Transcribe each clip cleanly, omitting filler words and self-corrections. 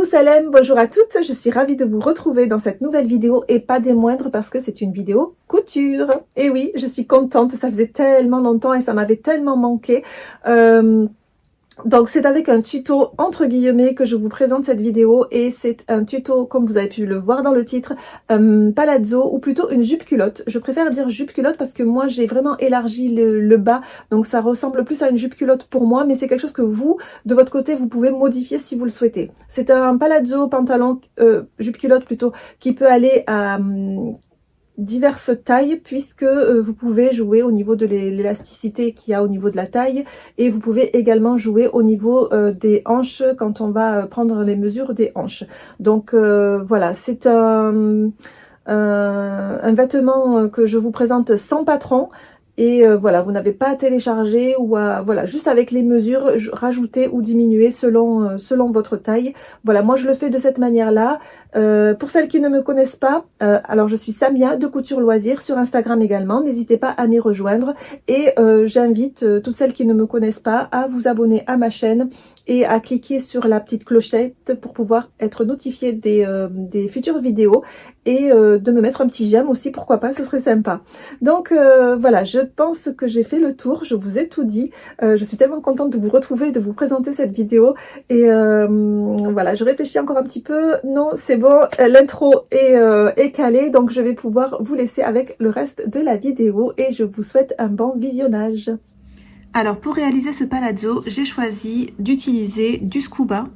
Salem, bonjour à toutes, je suis ravie de vous retrouver dans cette nouvelle vidéo et pas des moindres parce que c'est une vidéo couture. Et oui, je suis contente, ça faisait tellement longtemps et ça m'avait tellement manqué. Donc c'est avec un tuto entre guillemets que je vous présente cette vidéo et c'est un tuto, comme vous avez pu le voir dans le titre, palazzo ou plutôt une jupe culotte. Je préfère dire jupe culotte parce que moi j'ai vraiment élargi le bas, donc ça ressemble plus à une jupe culotte pour moi, mais c'est quelque chose que vous, de votre côté, vous pouvez modifier si vous le souhaitez. C'est un palazzo, pantalon, jupe culotte plutôt, qui peut aller à diverses tailles puisque vous pouvez jouer au niveau de l'élasticité qu'il y a au niveau de la taille et vous pouvez également jouer au niveau des hanches quand on va prendre les mesures des hanches. Donc voilà, c'est un vêtement que je vous présente sans patron. Et voilà, vous n'avez pas à télécharger ou à, voilà, juste avec les mesures, rajouter ou diminuer selon votre taille. Voilà, moi je le fais de cette manière-là. Pour celles qui ne me connaissent pas, alors je suis Samia de Couture Loisirs sur Instagram également. N'hésitez pas à m'y rejoindre. Et j'invite toutes celles qui ne me connaissent pas à vous abonner à ma chaîne et à cliquer sur la petite clochette pour pouvoir être notifié des futures vidéos et de me mettre un petit j'aime aussi, pourquoi pas, ce serait sympa. Donc voilà, je pense que j'ai fait le tour, je vous ai tout dit. Je suis tellement contente de vous retrouver, de vous présenter cette vidéo et voilà, je réfléchis encore un petit peu. Non, c'est bon, l'intro est calée, donc je vais pouvoir vous laisser avec le reste de la vidéo et je vous souhaite un bon visionnage. Alors pour réaliser ce palazzo, j'ai choisi d'utiliser du scuba.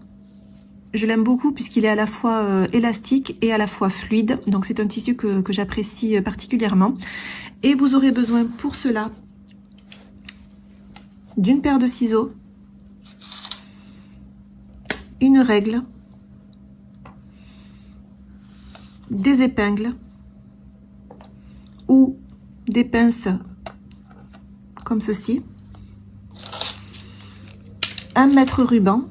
Je l'aime beaucoup puisqu'il est à la fois élastique et à la fois fluide. Donc c'est un tissu que j'apprécie particulièrement. Et vous aurez besoin pour cela d'une paire de ciseaux, une règle, des épingles ou des pinces comme ceci, un mètre ruban.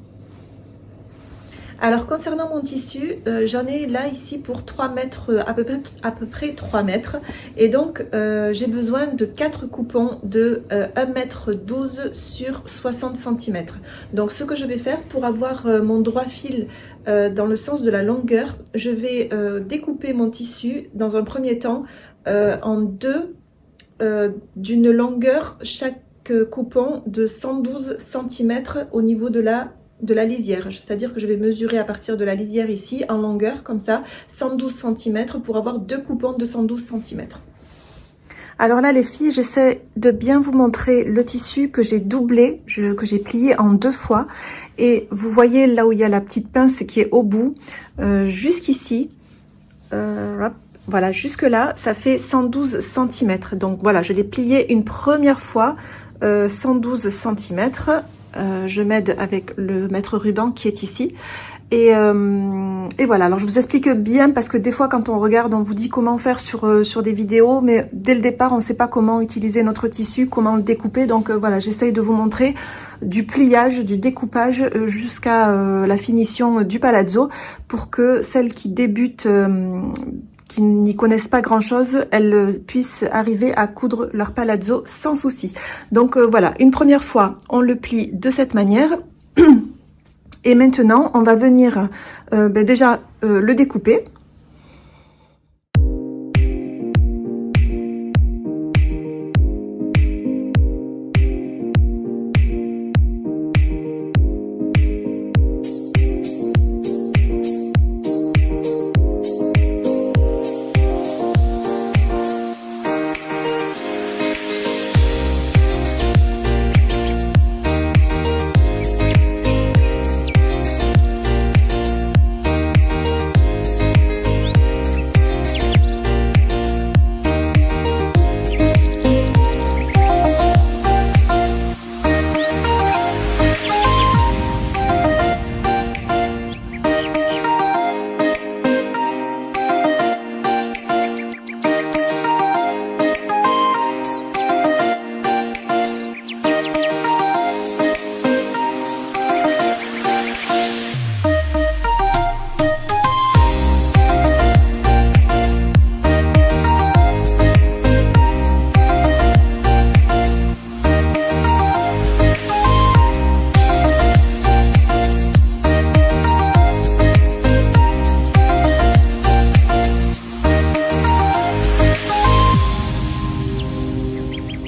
Alors concernant mon tissu, j'en ai là ici pour 3 mètres, à peu près 3 mètres. Et donc j'ai besoin de 4 coupons de 1,12 m sur 60 cm. Donc ce que je vais faire pour avoir mon droit fil dans le sens de la longueur, je vais découper mon tissu dans un premier temps en deux d'une longueur chaque coupon de 112 cm au niveau de la lisière, c'est-à-dire que je vais mesurer à partir de la lisière ici en longueur comme ça 112 cm pour avoir deux coupons de 112 cm. Alors là les filles, j'essaie de bien vous montrer le tissu que j'ai doublé, que j'ai plié en 2 fois et vous voyez là où il y a la petite pince qui est au bout, jusqu'ici, voilà, jusque là ça fait 112 cm. Donc voilà, je l'ai plié une première fois 112 cm. Je m'aide avec le mètre ruban qui est ici et voilà. Alors je vous explique bien parce que des fois quand on regarde on vous dit comment faire sur des vidéos, mais dès le départ on ne sait pas comment utiliser notre tissu, comment le découper. Donc voilà, j'essaye de vous montrer du pliage, du découpage jusqu'à la finition du palazzo pour que celles qui débutent qui n'y connaissent pas grand chose, elles puissent arriver à coudre leur palazzo sans souci. Donc voilà, une première fois on le plie de cette manière et maintenant on va venir déjà le découper.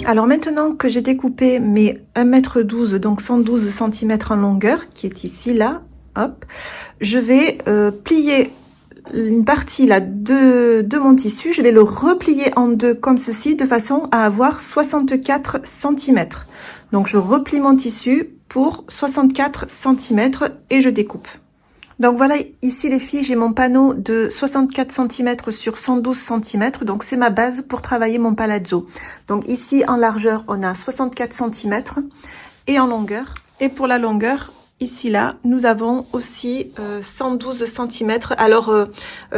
Alors maintenant que j'ai découpé mes 1,12 m, donc 112 cm en longueur, qui est ici, là, hop, je vais plier une partie là de mon tissu, je vais le replier en deux comme ceci, de façon à avoir 64 cm. Donc je replie mon tissu pour 64 cm et je découpe. Donc voilà, ici les filles, j'ai mon panneau de 64 cm sur 112 cm, donc c'est ma base pour travailler mon palazzo. Donc ici en largeur, on a 64 cm et en longueur. Et pour la longueur, ici là, nous avons aussi 112 cm. Alors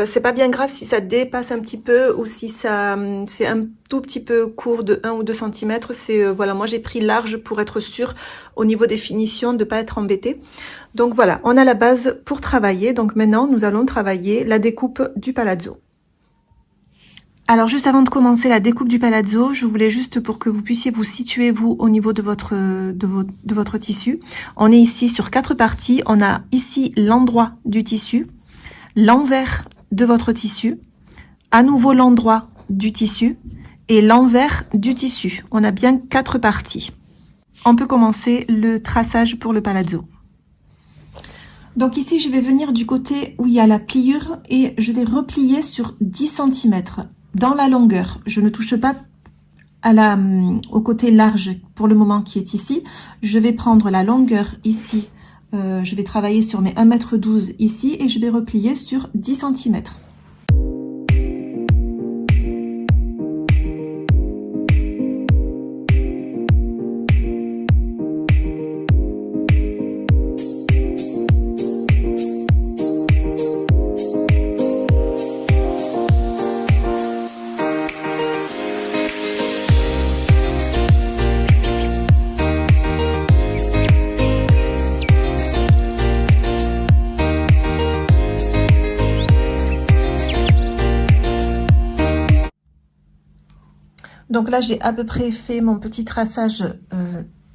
c'est pas bien grave si ça dépasse un petit peu ou si ça c'est un tout petit peu court de 1 ou 2 cm. C'est voilà, moi j'ai pris large pour être sûre au niveau des finitions de pas être embêtée. Donc voilà, on a la base pour travailler. Donc maintenant, nous allons travailler la découpe du palazzo. Alors juste avant de commencer la découpe du palazzo, je voulais juste pour que vous puissiez vous situer vous au niveau de votre tissu. On est ici sur 4 parties. On a ici l'endroit du tissu, l'envers de votre tissu, à nouveau l'endroit du tissu et l'envers du tissu. On a bien 4 parties. On peut commencer le traçage pour le palazzo. Donc ici, je vais venir du côté où il y a la pliure et je vais replier sur 10 cm dans la longueur. Je ne touche pas au côté large pour le moment qui est ici. Je vais prendre la longueur ici. Je vais travailler sur mes 1,12 m ici et je vais replier sur 10 cm. Donc là, j'ai à peu près fait mon petit traçage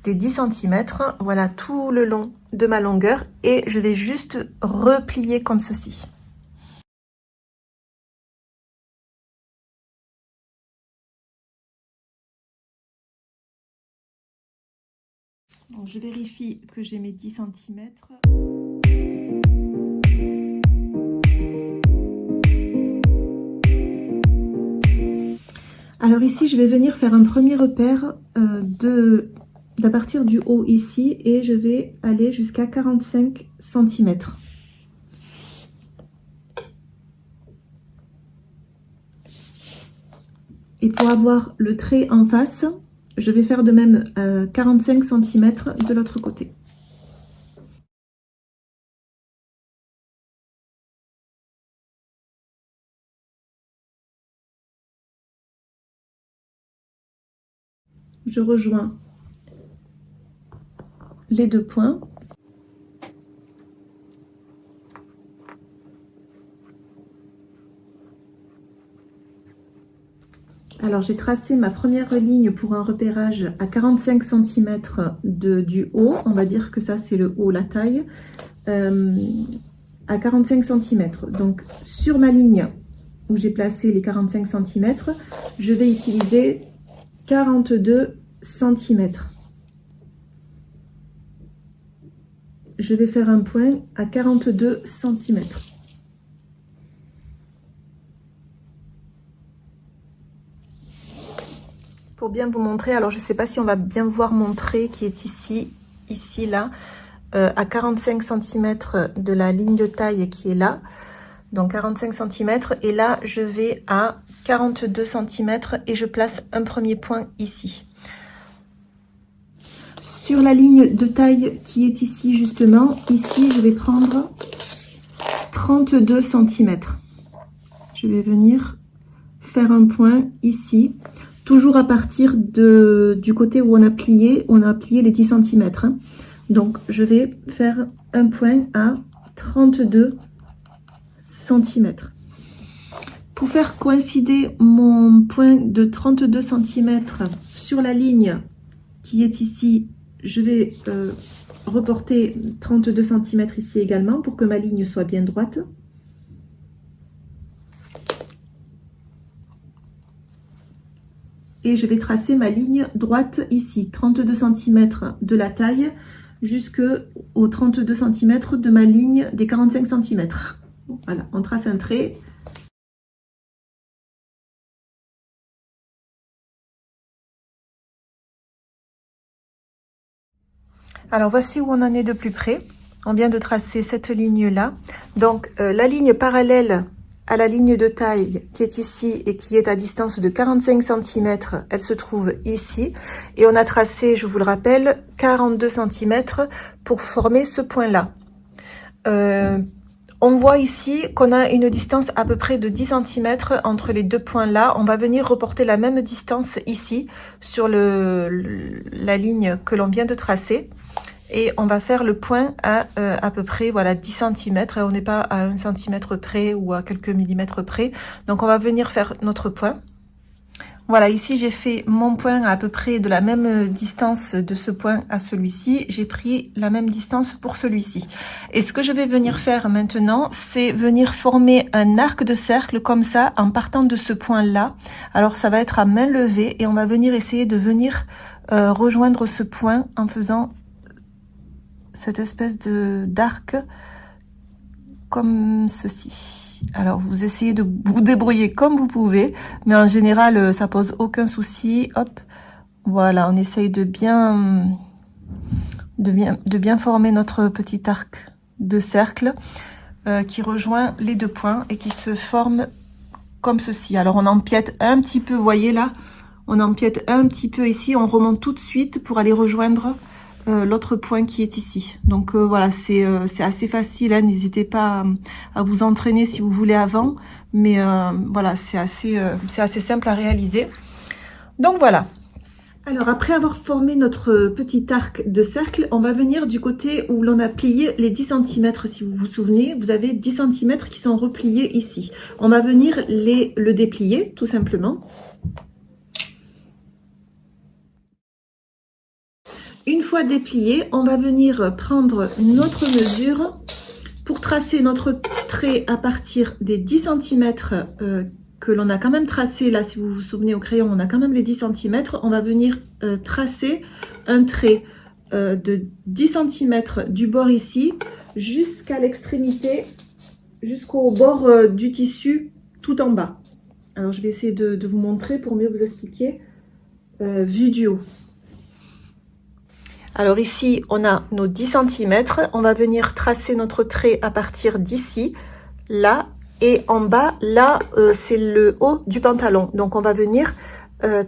des 10 cm. Voilà tout le long de ma longueur. Et je vais juste replier comme ceci. Donc je vérifie que j'ai mes 10 cm. Alors ici, je vais venir faire un premier repère à partir du haut ici et je vais aller jusqu'à 45 cm. Et pour avoir le trait en face, je vais faire de même 45 cm de l'autre côté. Je rejoins les deux points. Alors j'ai tracé ma première ligne pour un repérage à 45 cm du haut. On va dire que ça c'est le haut, la taille, à 45 cm. Donc sur ma ligne où j'ai placé les 45 cm, je vais utiliser 42 cm. Je vais faire un point à 42 cm. Pour bien vous montrer, alors je ne sais pas si on va bien voir mon trait qui est ici, là, à 45 cm de la ligne de taille qui est là. Donc 45 cm et là je vais à 42 cm et je place un premier point ici. Sur la ligne de taille qui est ici justement, ici je vais prendre 32 cm. Je vais venir faire un point ici, toujours à partir du côté où on a plié les 10 cm. Hein. Donc je vais faire un point à 32 cm. Pour faire coïncider mon point de 32 cm sur la ligne qui est ici, je vais reporter 32 cm ici également pour que ma ligne soit bien droite. et je vais tracer ma ligne droite ici, 32 cm de la taille jusqu'aux 32 cm de ma ligne des 45 cm. Voilà, on trace un trait. Alors voici où on en est de plus près. On vient de tracer cette ligne-là. Donc la ligne parallèle à la ligne de taille qui est ici et qui est à distance de 45 cm, elle se trouve ici. Et on a tracé, je vous le rappelle, 42 cm pour former ce point-là. On voit ici qu'on a une distance à peu près de 10 cm entre les deux points-là. On va venir reporter la même distance ici sur la ligne que l'on vient de tracer. Et on va faire le point à peu près voilà 10 cm. On n'est pas à 1 cm près ou à quelques millimètres près. Donc on va venir faire notre point. Voilà, ici j'ai fait mon point à peu près de la même distance de ce point à celui-ci. J'ai pris la même distance pour celui-ci. Et ce que je vais venir faire maintenant, c'est venir former un arc de cercle comme ça en partant de ce point-là. Alors ça va être à main levée et on va venir essayer de venir rejoindre ce point en faisant cette espèce d'arc comme ceci. Alors vous essayez de vous débrouiller comme vous pouvez, mais en général ça pose aucun souci. Hop, voilà, on essaye de bien former notre petit arc de cercle qui rejoint les deux points et qui se forme comme ceci. Alors on empiète un petit peu, vous voyez là, on empiète un petit peu ici, on remonte tout de suite pour aller rejoindre l'autre point qui est ici. Donc voilà, c'est assez facile, hein. N'hésitez pas à vous entraîner si vous voulez avant, mais voilà, c'est assez simple à réaliser. Donc voilà. Alors après avoir formé notre petit arc de cercle, on va venir du côté où l'on a plié les 10 cm. Si vous vous souvenez, vous avez 10 cm qui sont repliés ici. On va venir le déplier tout simplement. Une fois déplié, on va venir prendre notre mesure pour tracer notre trait à partir des 10 cm que l'on a quand même tracé. Là, si vous vous souvenez au crayon, on a quand même les 10 cm. On va venir tracer un trait de 10 cm du bord ici jusqu'à l'extrémité, jusqu'au bord du tissu tout en bas. Alors, je vais essayer de vous montrer pour mieux vous expliquer vu du haut. Alors ici, on a nos 10 cm. On va venir tracer notre trait à partir d'ici, là, et en bas, là, c'est le haut du pantalon. Donc, on va venir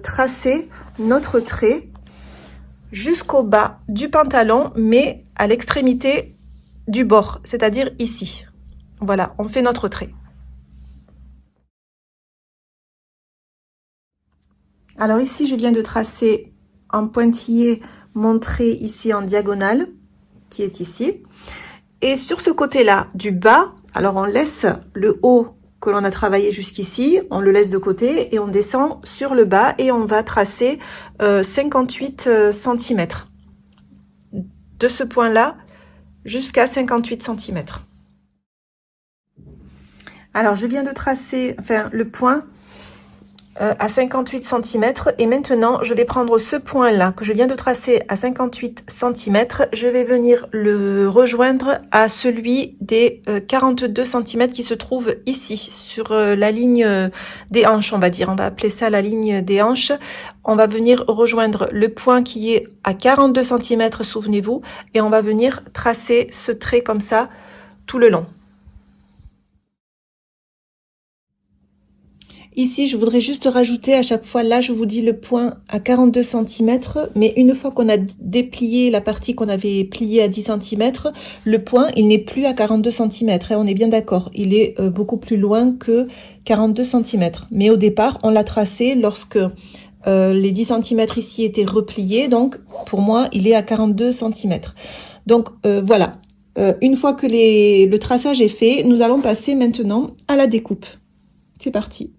tracer notre trait jusqu'au bas du pantalon, mais à l'extrémité du bord, c'est-à-dire ici. Voilà, on fait notre trait. Alors ici, je viens de tracer en pointillé mon trait ici en diagonale, qui est ici. Et sur ce côté-là, du bas, alors on laisse le haut que l'on a travaillé jusqu'ici, on le laisse de côté et on descend sur le bas et on va tracer 58 cm. De ce point-là jusqu'à 58 cm. Alors je viens de tracer le point à 58 cm et maintenant je vais prendre ce point là que je viens de tracer à 58 cm, je vais venir le rejoindre à celui des 42 cm qui se trouve ici sur la ligne des hanches, on va dire, on va appeler ça la ligne des hanches. On va venir rejoindre le point qui est à 42 cm, souvenez-vous, et on va venir tracer ce trait comme ça tout le long. Ici, je voudrais juste rajouter à chaque fois, là, je vous dis le point à 42 cm, mais une fois qu'on a déplié la partie qu'on avait pliée à 10 cm, le point, il n'est plus à 42 cm, hein, on est bien d'accord. Il est beaucoup plus loin que 42 cm. Mais au départ, on l'a tracé lorsque les 10 cm ici étaient repliés, donc pour moi, il est à 42 cm. Donc voilà, une fois que le traçage est fait, nous allons passer maintenant à la découpe. C'est parti.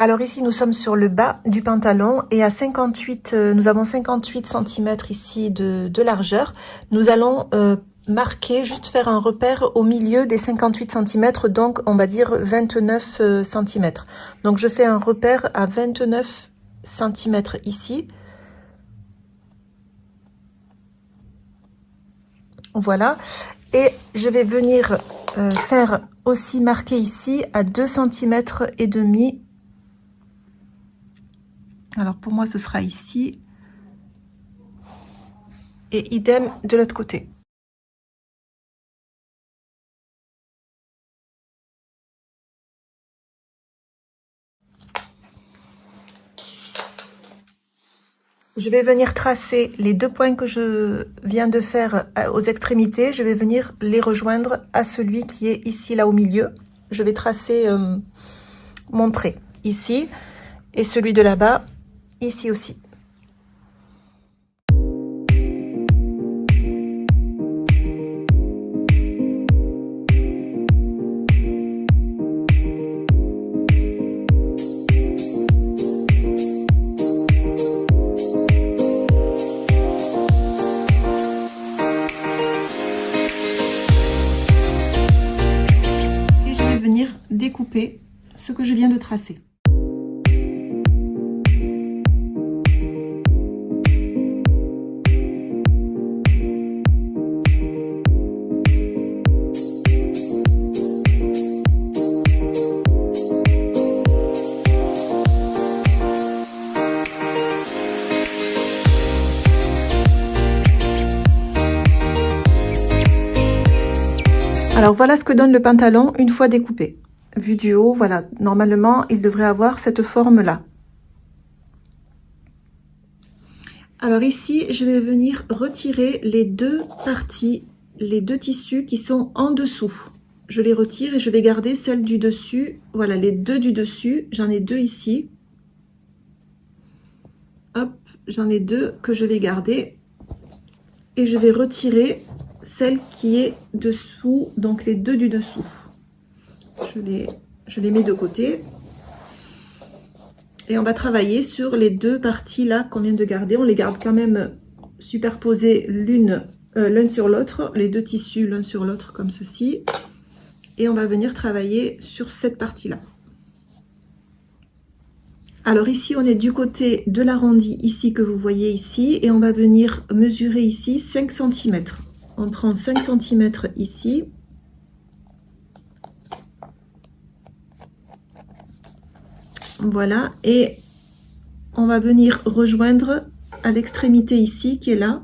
Alors ici, nous sommes sur le bas du pantalon et à 58, nous avons 58 cm ici de largeur. Nous allons marquer, juste faire un repère au milieu des 58 cm, donc on va dire 29 cm. Donc je fais un repère à 29 cm ici. Voilà. Et je vais venir faire aussi marquer ici à 2 cm et demi. Alors pour moi ce sera ici et idem de l'autre côté. Je vais venir tracer les 2 points que je viens de faire aux extrémités. Je vais venir les rejoindre à celui qui est ici, là au milieu. Je vais tracer mon trait ici et celui de là-bas ici aussi. Découper ce que je viens de tracer. Alors voilà ce que donne le pantalon une fois découpé. Vu du haut, voilà, normalement, il devrait avoir cette forme-là. Alors ici, je vais venir retirer les 2 parties, les 2 tissus qui sont en dessous. Je les retire et je vais garder celle du dessus. Voilà, les 2 du dessus, j'en ai 2 ici. Hop, j'en ai 2 que je vais garder. Et je vais retirer celle qui est dessous, donc les 2 du dessous. Je les mets de côté. Et on va travailler sur les 2 parties là qu'on vient de garder. On les garde quand même superposées l'un sur l'autre, les 2 tissus l'un sur l'autre comme ceci. Et on va venir travailler sur cette partie-là. Alors ici, on est du côté de l'arrondi ici que vous voyez ici. Et on va venir mesurer ici 5 cm. On prend 5 cm ici. Voilà, et on va venir rejoindre à l'extrémité ici qui est là.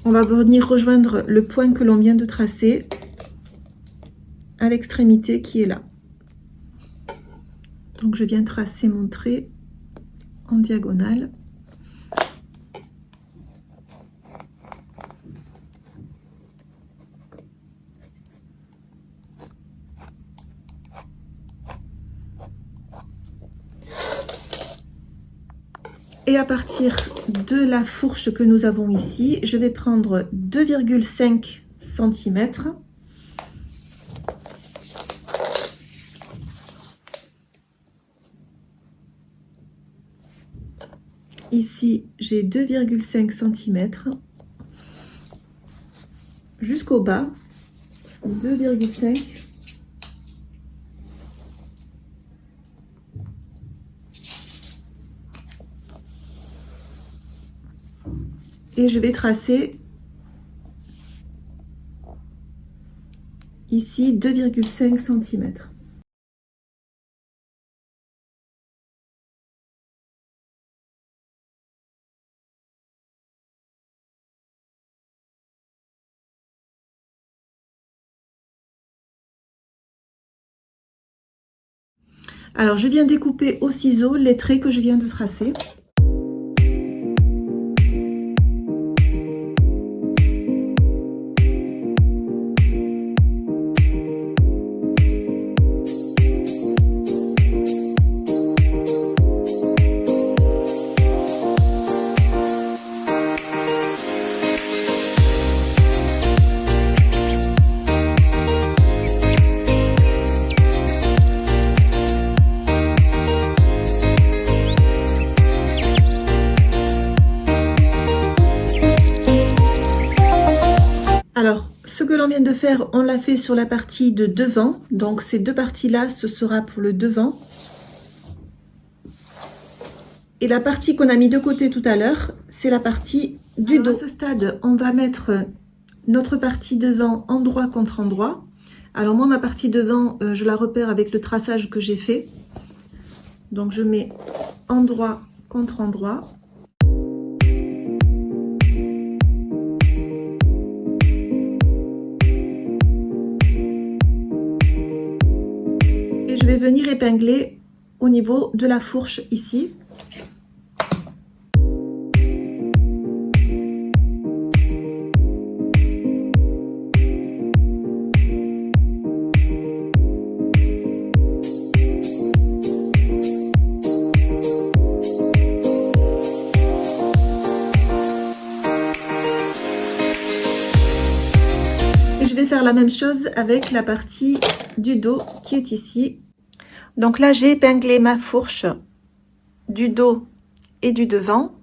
On va venir rejoindre le point que l'on vient de tracer à l'extrémité qui est là. Donc je viens tracer mon trait en diagonale. Et à partir de la fourche que nous avons ici, je vais prendre 2,5 cm. Ici, j'ai 2,5 cm. Jusqu'au bas, 2,5. Et je vais tracer ici 2,5 cm. Alors je viens découper au ciseau les traits que je viens de tracer. ce que l'on vient de faire, on l'a fait sur la partie de devant. Donc ces deux parties-là, ce sera pour le devant. Et la partie qu'on a mis de côté tout à l'heure, c'est la partie du dos. À ce stade, on va mettre notre partie devant endroit contre endroit. Alors moi, ma partie devant, je la repère avec le traçage que j'ai fait. Donc je mets endroit contre endroit. Et je vais venir épingler au niveau de la fourche ici. Faire la même chose avec la partie du dos qui est ici. Donc là, j'ai épinglé ma fourche du dos et du devant.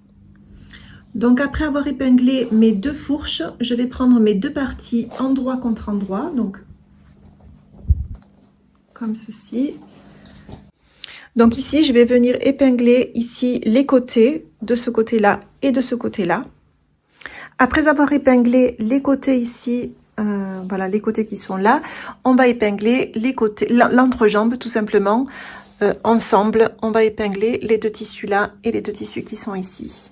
Donc après avoir épinglé mes deux fourches, je vais prendre mes deux parties endroit contre endroit, donc comme ceci. Donc ici, je vais venir épingler ici les côtés de ce côté-là et de ce côté-là. Après avoir épinglé les côtés ici, voilà les côtés qui sont là, on va épingler les côtés, l'entrejambe tout simplement. Ensemble, on va épingler les deux tissus là et les deux tissus qui sont ici.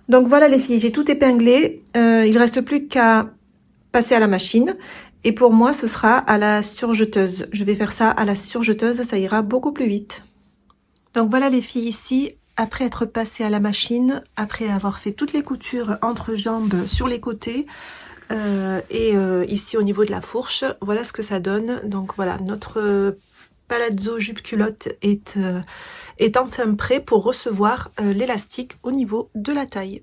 Donc voilà les filles, j'ai tout épinglé. Il reste plus qu'à passer à la machine. Et pour moi, ce sera à la surjeteuse. Je vais faire ça à la surjeteuse, ça ira beaucoup plus vite. Donc voilà les filles ici. Après être passé à la machine, après avoir fait toutes les coutures entre jambes sur les côtés ici au niveau de la fourche, voilà ce que ça donne. Donc voilà, notre palazzo jupe culotte est enfin prêt pour recevoir l'élastique au niveau de la taille.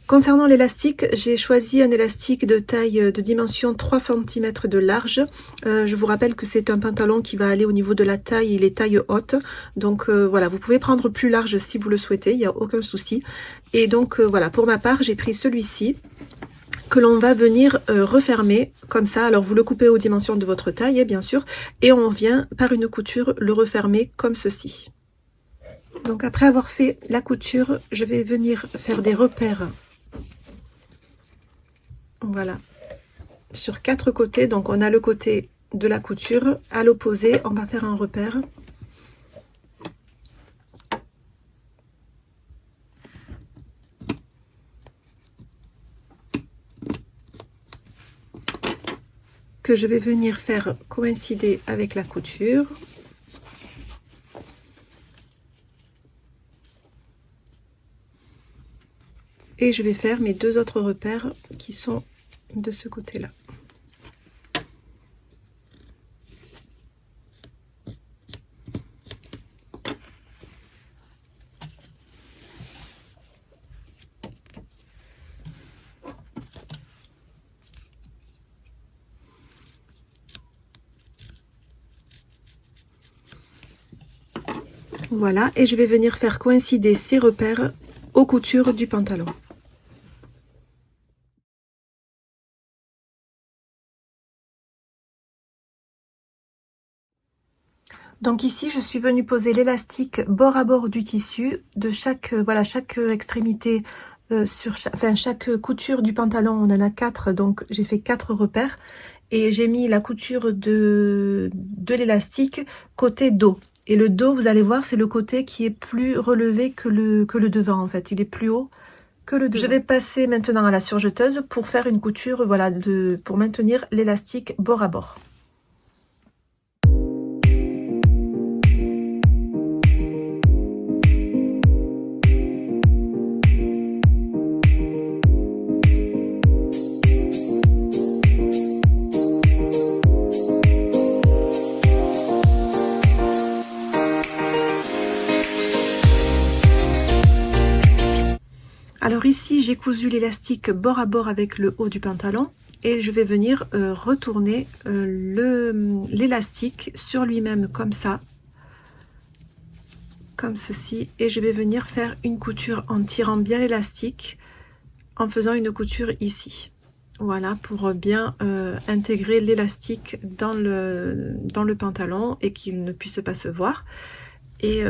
Concernant l'élastique, j'ai choisi un élastique de taille de dimension 3 cm de large. Je vous rappelle que c'est un pantalon qui va aller au niveau de la taille et les tailles hautes. Donc voilà, vous pouvez prendre plus large si vous le souhaitez, il n'y a aucun souci. Et donc voilà, pour ma part, j'ai pris celui-ci que l'on va venir refermer comme ça. Alors vous le coupez aux dimensions de votre taille, bien sûr, et on vient par une couture le refermer comme ceci. Donc après avoir fait la couture, je vais venir faire des repères. Voilà, sur 4 côtés. Donc on a le côté de la couture, à l'opposé on va faire un repère. Que je vais venir faire coïncider avec la couture. Et je vais faire mes deux autres repères qui sont de ce côté-là. Voilà, et je vais venir faire coïncider ces repères aux coutures du pantalon. Donc ici, je suis venue poser l'élastique bord à bord du tissu de chaque, voilà, chaque extrémité, chaque couture du pantalon, on en a 4, donc j'ai fait 4 repères. Et j'ai mis la couture de l'élastique côté dos. Et le dos, vous allez voir, c'est le côté qui est plus relevé que le devant, en fait. Il est plus haut que le devant. Je vais passer maintenant à la surjeteuse pour faire une couture, voilà, pour maintenir l'élastique bord à bord. Alors ici, j'ai cousu l'élastique bord à bord avec le haut du pantalon et je vais venir retourner l'élastique sur lui-même comme ça, comme ceci, et je vais venir faire une couture en tirant bien l'élastique, en faisant une couture ici. Voilà, pour bien intégrer l'élastique dans le pantalon et qu'il ne puisse pas se voir. Et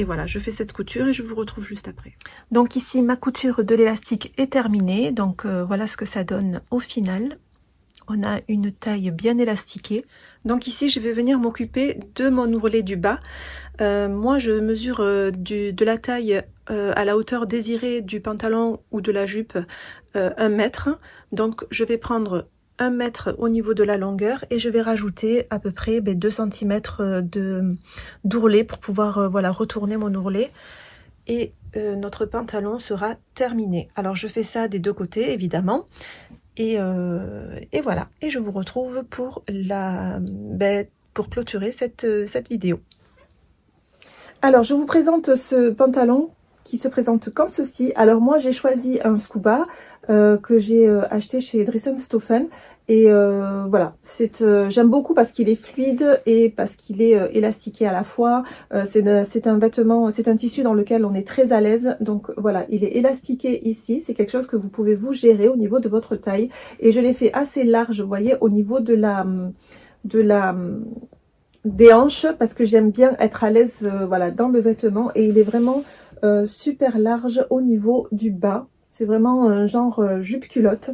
voilà, je fais cette couture et je vous retrouve juste après. Donc ici, ma couture de l'élastique est terminée. Donc voilà ce que ça donne au final. On a une taille bien élastiquée. Donc ici, je vais venir m'occuper de mon ourlet du bas. Moi, je mesure de la taille à la hauteur désirée du pantalon ou de la jupe 1 mètre. Donc, je vais prendre 1 mètre au niveau de la longueur et je vais rajouter à peu près 2 cm d'ourlet pour pouvoir voilà, retourner mon ourlet. Et notre pantalon sera terminé. Alors, je fais ça des deux côtés, évidemment. Et voilà, et je vous retrouve pour pour clôturer cette vidéo. Alors je vous présente ce pantalon qui se présente comme ceci. Alors moi j'ai choisi un scuba que j'ai acheté chez Dressenstoffen et voilà, j'aime beaucoup parce qu'il est fluide et parce qu'il est élastiqué à la fois. C'est un vêtement, c'est un tissu dans lequel on est très à l'aise. Donc voilà, il est élastiqué ici, c'est quelque chose que vous pouvez vous gérer au niveau de votre taille. Et je l'ai fait assez large, vous voyez, au niveau des hanches parce que j'aime bien être à l'aise voilà, dans le vêtement. Et il est vraiment super large au niveau du bas. C'est vraiment un genre jupe culotte.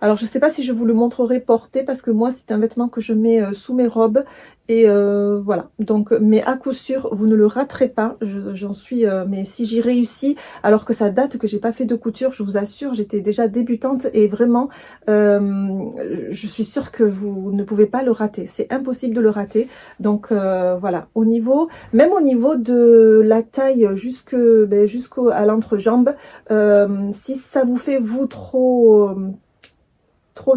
Alors je sais pas si je vous le montrerai porté parce que moi c'est un vêtement que je mets sous mes robes et voilà. Donc mais à coup sûr vous ne le raterez pas, j'en suis mais si j'y réussis, alors que ça date que j'ai pas fait de couture, je vous assure, j'étais déjà débutante et vraiment je suis sûre que vous ne pouvez pas le rater, c'est impossible de le rater. Donc voilà, même au niveau de la taille jusqu'à l'entrejambe, si ça vous fait vous trop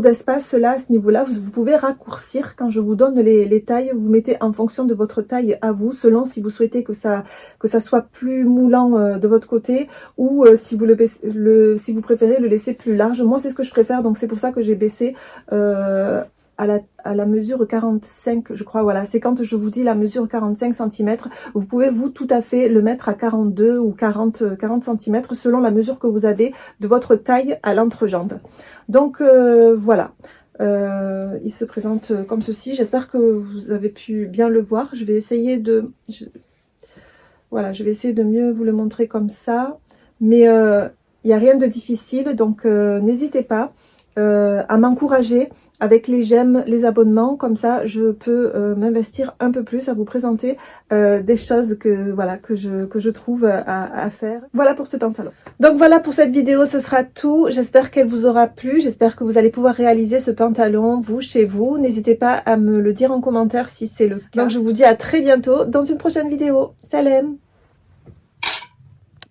d'espace là à ce niveau là, vous pouvez raccourcir. Quand je vous donne les tailles, vous mettez en fonction de votre taille à vous, selon si vous souhaitez que ça soit plus moulant de votre côté ou si vous si vous préférez le laisser plus large. Moi c'est ce que je préfère, donc c'est pour ça que j'ai baissé à la mesure 45, je crois. Voilà, c'est quand je vous dis la mesure 45 cm, vous pouvez vous tout à fait le mettre à 42 ou 40 cm selon la mesure que vous avez de votre taille à l'entrejambe. Donc voilà, il se présente comme ceci. J'espère que vous avez pu bien le voir. Je vais essayer voilà, je vais essayer de mieux vous le montrer comme ça, mais il n'y a rien de difficile, donc n'hésitez pas à m'encourager avec les j'aime, les abonnements, comme ça je peux m'investir un peu plus à vous présenter des choses que je trouve à faire. Voilà pour ce pantalon. Donc voilà pour cette vidéo, ce sera tout. J'espère qu'elle vous aura plu, j'espère que vous allez pouvoir réaliser ce pantalon vous chez vous. N'hésitez pas à me le dire en commentaire si c'est le cas. Donc je vous dis à très bientôt dans une prochaine vidéo. Salam!